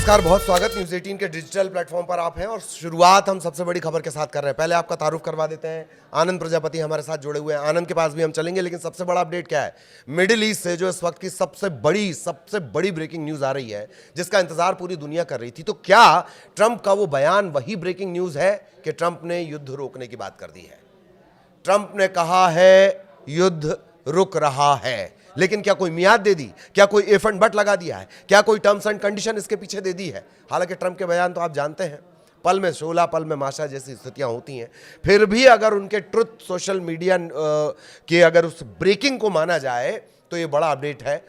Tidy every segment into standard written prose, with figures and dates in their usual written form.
नमस्कार, बहुत स्वागत। न्यूज़ 18 के डिजिटल प्लेटफॉर्म पर आप हैं और शुरुआत हम सबसे बड़ी खबर के साथ कर रहे हैं। पहले आपका तारुफ करवा देते हैं। आनंद प्रजापति हमारे साथ जुड़े हुए हैं। आनंद के पास भी हम चलेंगे, लेकिन सबसे बड़ा अपडेट क्या है मिडिल ईस्ट से, जो इस वक्त की सबसे बड़ी ब्रेकिंग न्यूज़ आ रही है, जिसका इंतजार पूरी दुनिया कर रही थी। तो क्या ट्रंप का वो बयान वही ब्रेकिंग न्यूज़ है कि ट्रंप ने युद्ध रोकने की बात कर दी है? ट्रंप ने कहा है युद्ध रुक रहा है, लेकिन क्या कोई मियाद दे दी? क्या कोई इफ एंड बट लगा दिया है? क्या कोई टर्म्स एंड कंडीशन इसके पीछे दे दी है? हालांकि ट्रंप के बयान तो आप जानते हैं, पल में शोला पल में माशा जैसी स्थितियां होती हैं। फिर भी अगर उनके ट्रुथ सोशल मीडिया के अगर उस ब्रेकिंग को माना जाए तो ये बड़ा अपडेट है।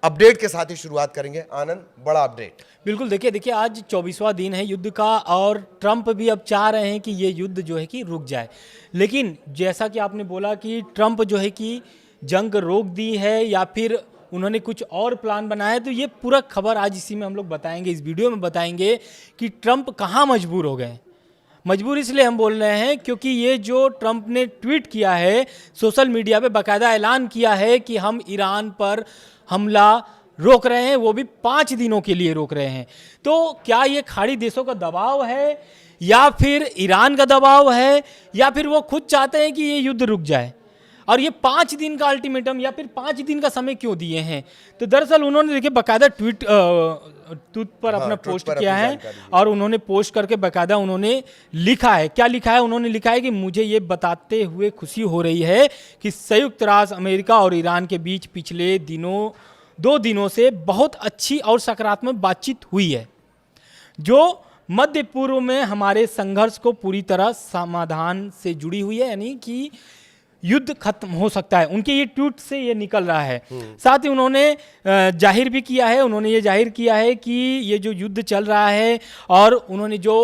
अपडेट के साथ ही शुरुआत करेंगे। आनंद, बड़ा अपडेट। बिल्कुल, देखिए आज 24वां दिन है युद्ध का और ट्रंप भी अब चाह रहे हैं कि ये युद्ध जो है कि रुक जाए। लेकिन जैसा कि आपने बोला कि ट्रंप जो है कि जंग रोक दी है या फिर उन्होंने कुछ और प्लान बनाया है, तो ये पूरा खबर आज इसी में हम लोग बताएंगे, इस वीडियो में बताएंगे कि ट्रंप कहाँ मजबूर हो गए। मजबूर इसलिए हम बोल रहे हैं क्योंकि ये जो ट्रंप ने ट्वीट किया है, सोशल मीडिया पे बाकायदा ऐलान किया है कि हम ईरान पर हमला रोक रहे हैं, वो भी 5 दिनों के लिए रोक रहे हैं। तो क्या ये खाड़ी देशों का दबाव है या फिर ईरान का दबाव है या फिर वो खुद चाहते हैं कि ये युद्ध रुक जाए? और ये 5 दिन का अल्टीमेटम या फिर 5 दिन का समय क्यों दिए हैं? तो दरअसल उन्होंने देखिए बाकायदा ट्वीट पर अपना पोस्ट किया है और उन्होंने पोस्ट करके बाकायदा उन्होंने लिखा है। क्या लिखा है? उन्होंने लिखा है कि मुझे ये बताते हुए खुशी हो रही है कि संयुक्त राष्ट्र अमेरिका और ईरान के बीच पिछले 2 दिनों से बहुत अच्छी और सकारात्मक बातचीत हुई है, जो मध्य पूर्व में हमारे संघर्ष को पूरी तरह समाधान से जुड़ी हुई है, यानी कि युद्ध खत्म हो सकता है। उनके ये ट्वीट से ये निकल रहा है। साथ ही उन्होंने जाहिर भी किया है, उन्होंने ये जाहिर किया है कि ये जो युद्ध चल रहा है और उन्होंने जो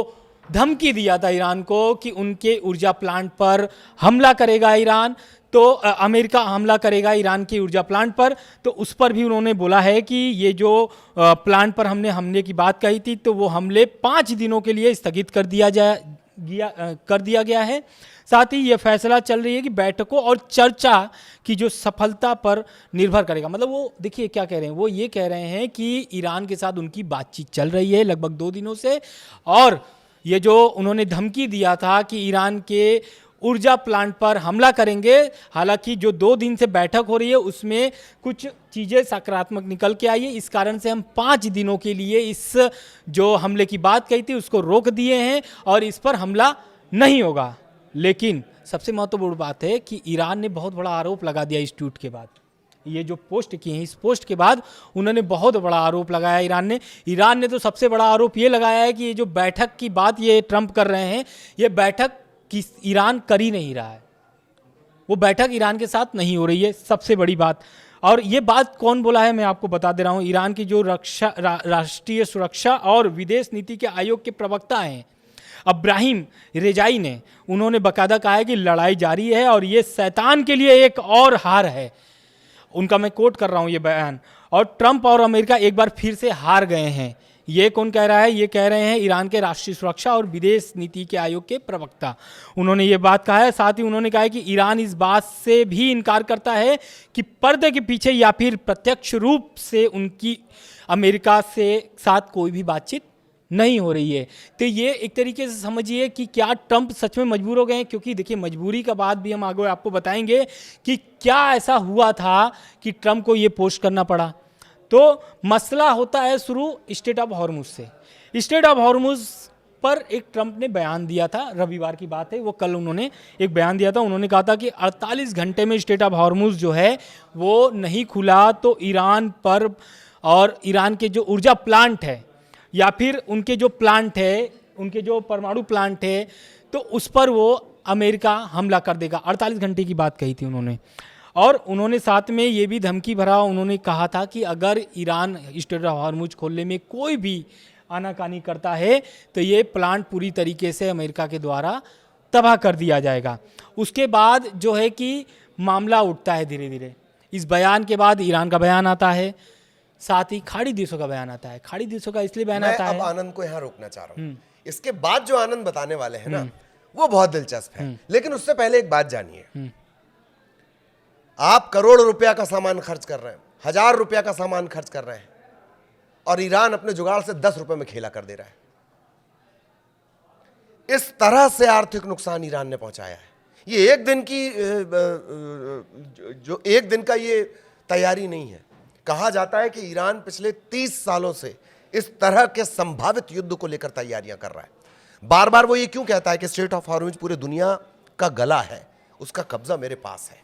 धमकी दिया था ईरान को कि उनके ऊर्जा प्लांट पर हमला करेगा ईरान, तो अमेरिका हमला करेगा ईरान के ऊर्जा प्लांट पर, तो उस पर भी उन्होंने बोला है कि ये जो प्लांट पर हमने हमले की बात कही थी, तो वो हमले 5 दिनों के लिए स्थगित कर दिया गया है। साथ ही ये फैसला चल रही है कि बैठकों और चर्चा की जो सफलता पर निर्भर करेगा। मतलब वो देखिए क्या कह रहे हैं, वो ये कह रहे हैं कि ईरान के साथ उनकी बातचीत चल रही है लगभग 2 दिनों से, और ये जो उन्होंने धमकी दिया था कि ईरान के ऊर्जा प्लांट पर हमला करेंगे, हालांकि जो 2 दिन से बैठक हो रही है उसमें कुछ चीज़ें सकारात्मक निकल के आई है। इस कारण से हम 5 दिनों के लिए इस जो हमले की बात कही थी उसको रोक दिए हैं और इस पर हमला नहीं होगा। लेकिन सबसे महत्वपूर्ण बात है कि ईरान ने बहुत बड़ा आरोप लगा दिया इस ट्वीट के बाद। ये जो पोस्ट की है, इस पोस्ट के बाद उन्होंने बहुत बड़ा आरोप लगाया ईरान ने तो सबसे बड़ा आरोप ये लगाया है कि ये जो बैठक की बात ये ट्रंप कर रहे हैं, ये बैठक कि ईरान कर ही नहीं रहा है, वो बैठक ईरान के साथ नहीं हो रही है, सबसे बड़ी बात। और ये बात कौन बोला है मैं आपको बता दे रहा हूँ। ईरान की जो राष्ट्रीय सुरक्षा और विदेश नीति के आयोग के प्रवक्ता हैं अब्राहिम रेजाई ने, उन्होंने बाकायदा कहा है कि लड़ाई जारी है और ये शैतान के लिए एक और हार है। उनका मैं कोट कर रहा हूँ ये बयान। और ट्रंप और अमेरिका एक बार फिर से हार गए हैं। ये कौन कह रहा है? ये कह रहे हैं ईरान के राष्ट्रीय सुरक्षा और विदेश नीति के आयोग के प्रवक्ता, उन्होंने ये बात कहा है। साथ ही उन्होंने कहा है कि ईरान इस बात से भी इनकार करता है कि पर्दे के पीछे या फिर प्रत्यक्ष रूप से उनकी अमेरिका से साथ कोई भी बातचीत नहीं हो रही है। तो ये एक तरीके से समझिए कि क्या ट्रंप सच में मजबूर हो गए हैं? क्योंकि देखिए मजबूरी का बात भी हम आगे आपको बताएंगे कि क्या ऐसा हुआ था कि ट्रंप को ये पोस्ट करना पड़ा। तो मसला होता है शुरू स्ट्रेट ऑफ हॉर्मुज से। स्ट्रेट ऑफ हॉर्मुज पर एक ट्रंप ने बयान दिया था, रविवार की बात है, वो कल उन्होंने एक बयान दिया था। उन्होंने कहा था कि 48 घंटे में स्ट्रेट ऑफ हॉर्मुज जो है वो नहीं खुला तो ईरान पर और ईरान के जो ऊर्जा प्लांट है या फिर उनके जो प्लांट है, उनके जो परमाणु प्लांट है, तो उस पर वो अमेरिका हमला कर देगा। 48 घंटे की बात कही थी उन्होंने। और उन्होंने साथ में ये भी धमकी भरा, उन्होंने कहा था कि अगर ईरान स्ट्रेट ऑफ हॉर्मुज खोलने में कोई भी आनाकानी करता है तो ये प्लांट पूरी तरीके से अमेरिका के द्वारा तबाह कर दिया जाएगा। उसके बाद जो है कि मामला उठता है धीरे धीरे। इस बयान के बाद ईरान का बयान आता है, साथ ही खाड़ी देशों का बयान आता है। खाड़ी देशों का इसलिए बयान आता है, अब आनंद को यहाँ रोकना चाह रहा हूँ। इसके बाद जो आनंद बताने वाले हैं ना, वो बहुत दिलचस्प है। लेकिन उससे पहले एक बात जानिए। आप करोड़ रुपया का सामान खर्च कर रहे हैं, 1000 रुपया का सामान खर्च कर रहे हैं, और ईरान अपने जुगाड़ से 10 रुपए में खेला कर दे रहा है। इस तरह से आर्थिक नुकसान ईरान ने पहुंचाया है। ये एक दिन की जो एक दिन का ये तैयारी नहीं है। कहा जाता है कि ईरान पिछले 30 सालों से इस तरह के संभावित युद्ध को लेकर तैयारियां कर रहा है। बार बार वो ये क्यों कहता है कि स्ट्रेट ऑफ हॉर्मुज पूरे दुनिया का गला है, उसका कब्जा मेरे पास है?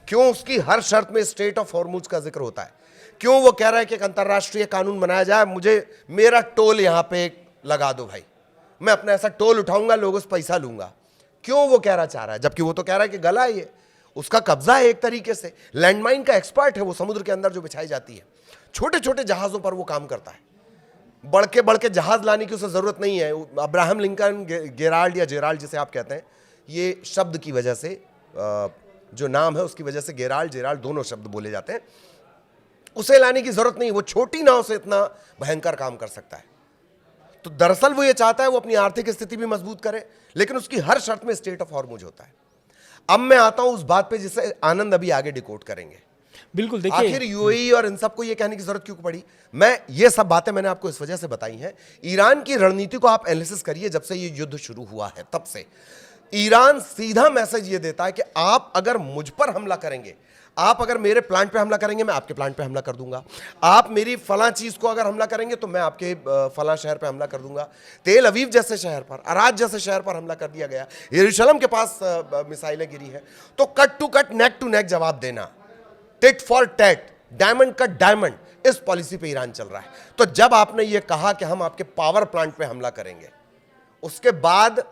क्यों उसकी हर शर्त में स्ट्रेट ऑफ हॉर्मुज का जिक्र होता है? क्यों वो कह रहा है कि एक अंतर्राष्ट्रीय कानून बनाया जाए, मुझे मेरा टोल यहां पे लगा दो भाई, मैं अपना ऐसा टोल उठाऊंगा, लोगों से पैसा लूंगा? क्यों वो कह रहा चाह रहा है? जबकि वो तो कह रहा है कि गला है, ये उसका कब्जा है एक तरीके से। लैंडमाइन का एक्सपर्ट है वो, समुद्र के अंदर जो बिछाई जाती है। छोटे छोटे जहाजों पर वो काम करता है, बड़ के जहाज लाने की उसे जरूरत नहीं है। अब्राहम लिंकन, गेराल्ड या जेराल्ड जिसे आप कहते हैं, ये शब्द की वजह से, जो नाम है उसकी वजह से गेराल्ड जेराल्ड दोनों शब्द बोले जाते हैं। उसे लाने की जरूरत नहीं, वो छोटी नाव से इतना भयंकर काम कर सकता है। तो दरअसल वो ये चाहता है वो अपनी आर्थिक स्थिति भी मजबूत करे, लेकिन उसकी हर शर्त में स्टेट ऑफ हॉर्मुज होता है। अब मैं आता हूं उस बात पे जिसे आनंद अभी आगे डिकोड करेंगे। बिल्कुल, देखिए आखिर यूएई और इन सबको ये कहने की जरूरत क्यों पड़ी? मैं ये सब बातें मैंने आपको इस वजह से बताई हैं। ईरान की रणनीति को आप एनालिसिस करिए। जब से ये युद्ध शुरू हुआ है तब से ईरान सीधा मैसेज ये देता है कि आप अगर मुझ पर हमला करेंगे, आप अगर मेरे प्लांट पे हमला करेंगे, मैं आपके प्लांट पे हमला कर दूंगा। आप मेरी फलां चीज को अगर हमला करेंगे तो मैं आपके फलां शहर पे हमला कर दूंगा। तेल अवीव जैसे शहर पर, अराज जैसे शहर पर हमला कर दिया गया, यरूशलेम के पास मिसाइलें गिरी है। तो cut to cut, neck to neck जवाब देना, tit for tat, diamond cut diamond, इस पॉलिसी पे ईरान चल रहा है। तो जब आपने ये कहा कि हम आपके पावर प्लांट पे हमला करेंगे, उसके बाद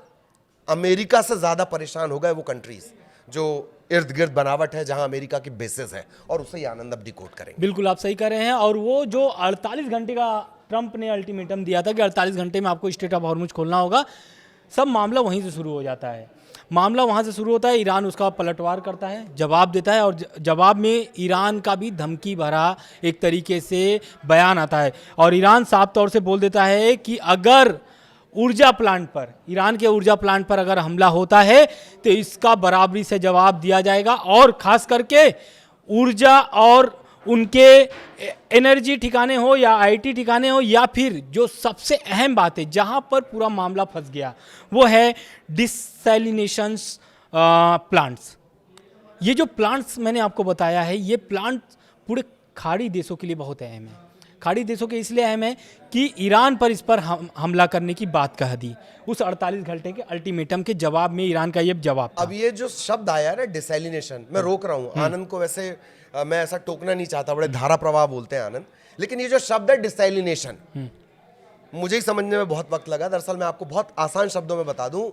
अमेरिका से ज्यादा परेशान हो गए वो कंट्रीज जो इर्द गिर्द बनावट है, जहां अमेरिका की बेसेस है, और उसे आनंद अब डिकोड करेंगे। बिल्कुल आप सही कह रहे हैं। और वो जो 48 घंटे का ट्रंप ने अल्टीमेटम दिया था कि 48 घंटे में आपको स्ट्रेट ऑफ हॉर्मुज खोलना होगा, सब मामला वहीं से शुरू हो जाता है। मामला वहाँ से शुरू होता है, ईरान उसका पलटवार करता है, जवाब देता है, और जवाब में ईरान का भी धमकी भरा एक तरीके से बयान आता है। और ईरान साफ तौर से बोल देता है कि अगर ऊर्जा प्लांट पर, ईरान के ऊर्जा प्लांट पर अगर हमला होता है तो इसका बराबरी से जवाब दिया जाएगा। और खास करके ऊर्जा और उनके एनर्जी ठिकाने हो या आईटी ठिकाने हो, या फिर जो सबसे अहम बात है जहां पर पूरा मामला फंस गया, वो है डिसैलिनेशंस प्लांट्स। ये जो प्लांट्स मैंने आपको बताया है, ये प्लांट पूरे खाड़ी देशों के लिए बहुत अहम है। खाड़ी देशों के इसलिए अहम है कि ईरान पर इस पर हमला करने की बात कह दी उस 48 घंटे के अल्टीमेटम के जवाब में। ईरान का ये जवाब था। अब ये जो शब्द आया ना डिसैलिनेशन, मैं रोक रहा हूँ आनंद को, वैसे मैं ऐसा टोकना नहीं चाहता, बड़े धारा प्रवाह बोलते हैं आनंद, लेकिन ये जो शब्द है डिसैलिनेशन, मुझे ही समझने में बहुत वक्त लगा। दरअसल मैं आपको बहुत आसान शब्दों में बता दूं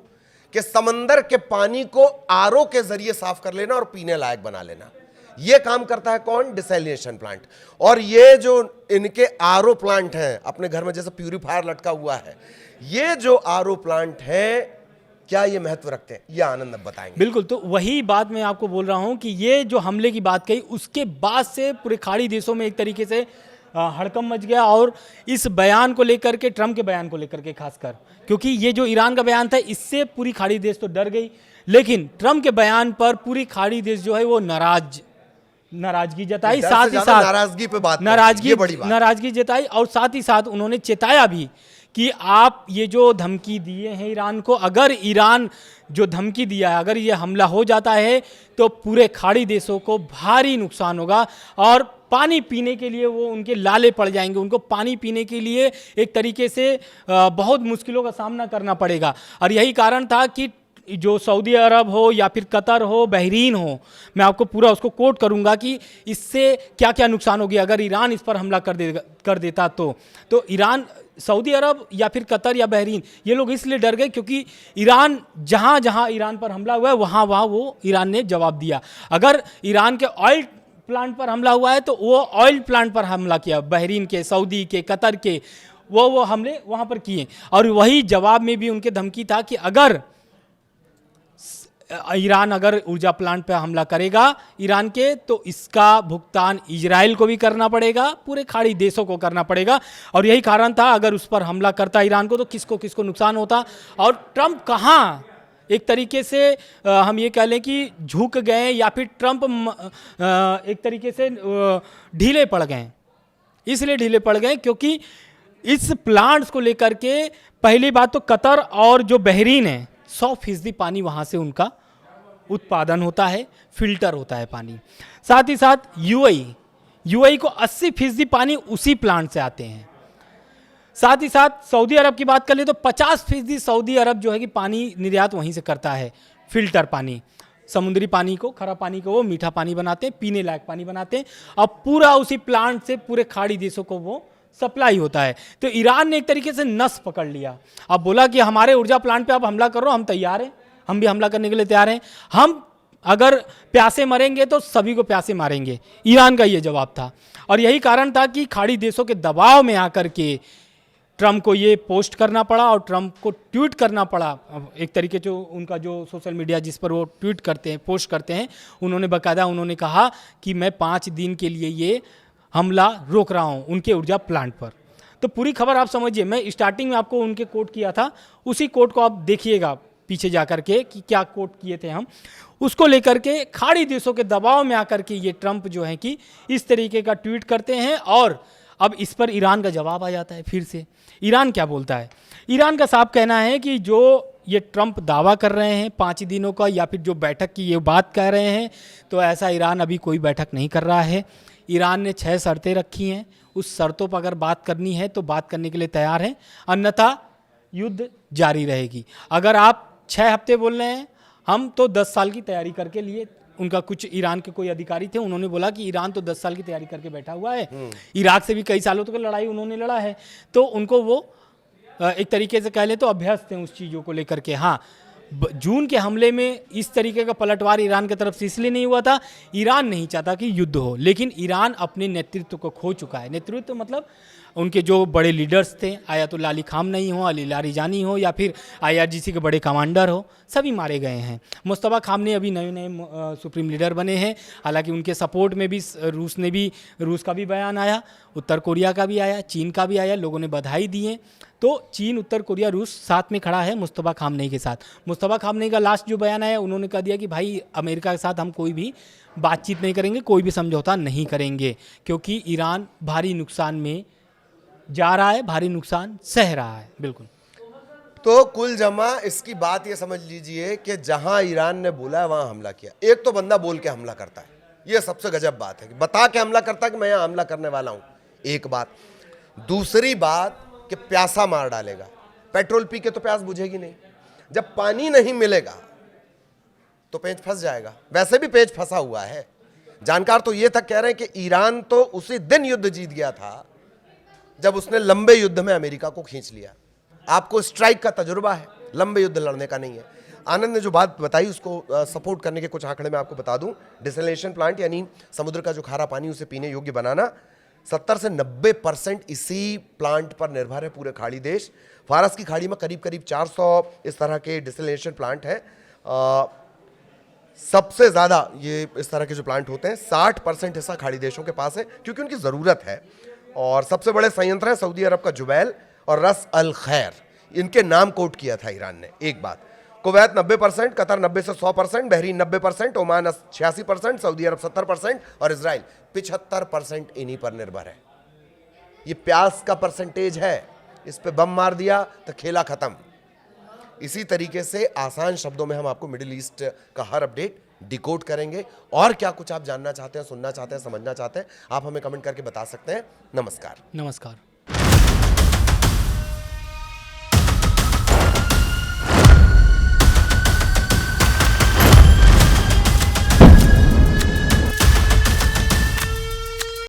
कि समंदर के पानी को आरओ के जरिए साफ कर लेना और पीने लायक बना लेना, ये काम करता है कौन? Desalination plant. और ये जो इनके आरओ प्लांट हैं, अपने घर में जैसे प्यूरिफायर लटका हुआ है, ये जो आरओ प्लांट है, क्या ये महत्व रखते हैं? ये आनंद अब बताएंगे। बिल्कुल, तो वही बात मैं आपको बोल रहा हूं कि ये जो हमले की बात कही, उसके बाद से पूरे खाड़ी देशों में एक तरीके से हड़कंप मच गया। और इस बयान को लेकर के, ट्रंप के बयान को लेकर के खासकर, क्योंकि ये जो ईरान का बयान था, इससे पूरी खाड़ी देश तो डर गई, लेकिन ट्रंप के बयान पर पूरी खाड़ी देश जो है वो नाराजगी जताई, साथ ही साथ नाराजगी पे बात, नाराजगी जताई, और साथ ही साथ उन्होंने चेताया भी कि आप ये जो धमकी दिए हैं ईरान को, अगर ईरान जो धमकी दिया है, अगर ये हमला हो जाता है तो पूरे खाड़ी देशों को भारी नुकसान होगा और पानी पीने के लिए वो उनके लाले पड़ जाएंगे। उनको पानी पीने के लिए एक तरीके से बहुत मुश्किलों का सामना करना पड़ेगा। और यही कारण था कि जो सऊदी अरब हो या फिर कतर हो, बहरीन हो, मैं आपको पूरा उसको कोट करूंगा कि इससे क्या क्या नुकसान होगी अगर ईरान इस पर हमला कर देता। तो ईरान, सऊदी अरब या फिर कतर या बहरीन, ये लोग इसलिए डर गए क्योंकि ईरान जहाँ जहाँ ईरान पर हमला हुआ है वहाँ वहाँ वो ईरान ने जवाब दिया। अगर ईरान के ऑयल प्लांट पर हमला हुआ है तो वो ऑयल प्लांट पर हमला किया, बहरीन के, सऊदी के, कतर के, वो हमले वहाँ पर किए। और वही जवाब में भी उनके धमकी था कि अगर ईरान अगर ऊर्जा प्लांट पे हमला करेगा ईरान के, तो इसका भुगतान इजराइल को भी करना पड़ेगा, पूरे खाड़ी देशों को करना पड़ेगा। और यही कारण था, अगर उस पर हमला करता ईरान को तो किसको किसको नुकसान होता। और ट्रंप कहाँ एक तरीके से हम ये कह लें कि झुक गए, या फिर ट्रंप एक तरीके से ढीले पड़ गए। इसलिए ढीले पड़ गए क्योंकि इस प्लांट्स को लेकर के पहली बात तो कतर और जो बहरीन है 100% पानी वहाँ से उनका उत्पादन होता है, फिल्टर होता है पानी। साथ ही साथ यूएई को 80% पानी उसी प्लांट से आते हैं। साथ ही साथ सऊदी अरब की बात कर ले तो 50% सऊदी अरब जो है कि पानी निर्यात वहीं से करता है, फिल्टर पानी। समुद्री पानी को, खरा पानी को वो मीठा पानी बनाते हैं, पीने लायक पानी बनाते हैं। अब पूरा उसी प्लांट से पूरे खाड़ी देशों को वो सप्लाई होता है। तो ईरान ने एक तरीके से नस पकड़ लिया। अब बोला कि हमारे ऊर्जा प्लांट पे आप हमला करो, हम तैयार हैं, हम भी हमला करने के लिए तैयार हैं। हम अगर प्यासे मरेंगे तो सभी को प्यासे मारेंगे। ईरान का ये जवाब था और यही कारण था कि खाड़ी देशों के दबाव में आकर के ट्रम्प को ये पोस्ट करना पड़ा और ट्रम्प को ट्वीट करना पड़ा। एक तरीके से उनका जो सोशल मीडिया जिस पर वो ट्वीट करते हैं, पोस्ट करते हैं, उन्होंने बाकायदा उन्होंने कहा कि मैं 5 दिन के लिए ये हमला रोक रहा हूँ उनके ऊर्जा प्लांट पर। तो पूरी खबर आप समझिए, मैं स्टार्टिंग में आपको उनके कोट किया था, उसी कोट को आप देखिएगा पीछे जा कर के कि क्या कोट किए थे हम। उसको लेकर के खाड़ी देशों के दबाव में आकर के ये ट्रम्प जो है कि इस तरीके का ट्वीट करते हैं और अब इस पर ईरान का जवाब आ जाता है फिर से। ईरान क्या बोलता है? ईरान का साफ कहना है कि जो ये ट्रम्प दावा कर रहे हैं 5 दिनों का या फिर जो बैठक की ये बात कह रहे हैं, तो ऐसा ईरान अभी कोई बैठक नहीं कर रहा है। ईरान ने 6 शर्तें रखी हैं, उस शर्तों पर अगर बात करनी है तो बात करने के लिए तैयार हैं, अन्यथा युद्ध जारी रहेगी। अगर आप 6 हफ्ते बोल रहे हैं, हम तो 10 साल की तैयारी करके लिए। उनका कुछ ईरान के कोई अधिकारी थे, उन्होंने बोला कि ईरान तो 10 साल की तैयारी करके बैठा हुआ है, इराक से भी कई सालों तक लड़ाई उन्होंने लड़ा है, तो उनको वो एक तरीके से कह लें तो अभ्यस्त हैं उस चीज़ों को लेकर के। हाँ, जून के हमले में इस तरीके का पलटवार ईरान की तरफ से इसलिए नहीं हुआ था, ईरान नहीं चाहता कि युद्ध हो, लेकिन ईरान अपने नेतृत्व को खो चुका है। नेतृत्व मतलब उनके जो बड़े लीडर्स थे, आयतुल्लाह अली खामनेई हो, अली लारिजानी हो या फिर IRGC के बड़े कमांडर हो, सभी मारे गए हैं। मुस्तफा खामनेई अभी नए नए सुप्रीम लीडर बने हैं। हालांकि उनके सपोर्ट में भी रूस का भी बयान आया, उत्तर कोरिया का भी आया, चीन का भी आया, लोगों ने बधाई दी है। तो चीन, उत्तर कोरिया, रूस साथ में खड़ा है मुस्तफा खामनेई के साथ। मुस्तफा खामनेई का लास्ट जो बयान आया, उन्होंने कह दिया कि भाई अमेरिका के साथ हम कोई भी बातचीत नहीं करेंगे, कोई भी समझौता नहीं करेंगे, क्योंकि ईरान भारी नुकसान में जा रहा है, भारी नुकसान सह रहा है। बिल्कुल। तो कुल जमा इसकी बात ये समझ लीजिए कि जहां ईरान ने बोला है वहां हमला किया। एक तो बंदा बोल के हमला करता है, ये सबसे गजब बात है कि बता के हमला करता है कि मैं यहां हमला करने वाला हूं, एक बात। दूसरी बात कि प्यासा मार डालेगा। पेट्रोल पी के तो प्यास बुझेगी नहीं, जब पानी नहीं मिलेगा तो पेच फंस जाएगा। वैसे भी पेच फंसा हुआ है। जानकार तो ये तक कह रहे हैं कि ईरान तो उसी दिन युद्ध जीत गया था जब उसने लंबे युद्ध में अमेरिका को खींच लिया। आपको स्ट्राइक का तजुर्बा है, लंबे युद्ध लड़ने का नहीं है। आनंद ने जो बात बताई उसको सपोर्ट करने के कुछ आंकड़े मैं आपको बता दूं। डिसैलिनेशन प्लांट यानी समुद्र का जो खारा पानी उसे पीने योग्य बनाना, 70 से 90% इसी प्लांट पर निर्भर है पूरे खाड़ी देश। फारस की खाड़ी में करीब करीब 400 इस तरह के डिसैलिनेशन प्लांट हैं। सबसे ज़्यादा ये इस तरह के जो प्लांट होते हैं, 60% हिस्सा खाड़ी देशों के पास है क्योंकि उनकी ज़रूरत है। और सबसे बड़े संयंत्र हैं सऊदी अरब का जुबैल और रस अल खैर, इनके नाम कोट किया था ईरान ने। एक बात, कुवैत 90%, कतर 90 से 100%, बहरीन 90%, ओमान 86%, सऊदी अरब 70% और इजराइल 75% इन्हीं पर निर्भर है। ये प्यास का परसेंटेज है, इस पे बम मार दिया तो खेला खत्म। इसी तरीके से आसान शब्दों में हम आपको मिडिल ईस्ट का हर अपडेट डिकोड करेंगे। और क्या कुछ आप जानना चाहते हैं, सुनना चाहते हैं, समझना चाहते हैं, आप हमें कमेंट करके बता सकते हैं। नमस्कार। नमस्कार।